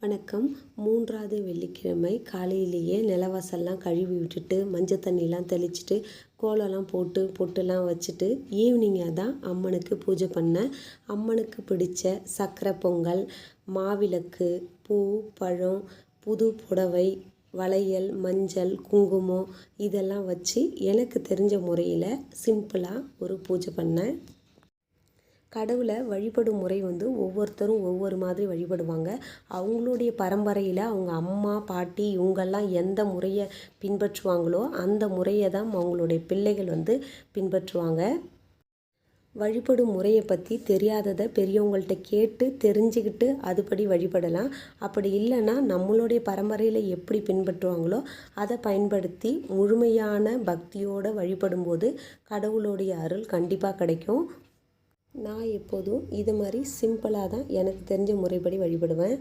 வணக்கம். 3வது வெள்ளிக்கிழமை காலையிலேயே நிலவாசல்லாம் கழுவி விட்டுட்டு, மஞ்சள் தண்ணிலாம் தெளிச்சுட்டு, கோலம்லாம் போட்டு பொட்டுலாம் வச்சுட்டு, ஈவினிங்காக தான் அம்மனுக்கு பூஜை பண்ணேன். அம்மனுக்கு பிடிச்ச சர்க்கரை பொங்கல், மாவிளக்கு, பூ, பழம், புது புடவை, வளையல், மஞ்சள், குங்குமம் இதெல்லாம் வச்சு எனக்கு தெரிஞ்ச முறையில் சிம்பிளாக ஒரு பூஜை பண்ணேன். கடவுளை வழிபடும் முறை ஒவ்வொருத்தரும் ஒவ்வொரு மாதிரி வழிபடுவாங்க. அவங்களுடைய பரம்பரையில் அவங்க அம்மா, பாட்டி இவங்கெல்லாம் எந்த முறையை பின்பற்றுவாங்களோ அந்த முறையை தான் அவங்களுடைய பிள்ளைகள் பின்பற்றுவாங்க. வழிபடும் முறையை பற்றி தெரியாததை பெரியவங்கள்ட்ட கேட்டு தெரிஞ்சுக்கிட்டு அதுபடி வழிபடலாம். அப்படி இல்லைன்னா நம்மளுடைய பரம்பரையில் எப்படி பின்பற்றுவாங்களோ அதை பயன்படுத்தி முழுமையான பக்தியோடு வழிபடும்போது கடவுளுடைய அருள் கண்டிப்பாக கிடைக்கும். நான் எப்போதும் இது மாதிரி சிம்பிளாக தான் எனக்கு தெரிஞ்ச முறைப்படி வழிபடுவேன்.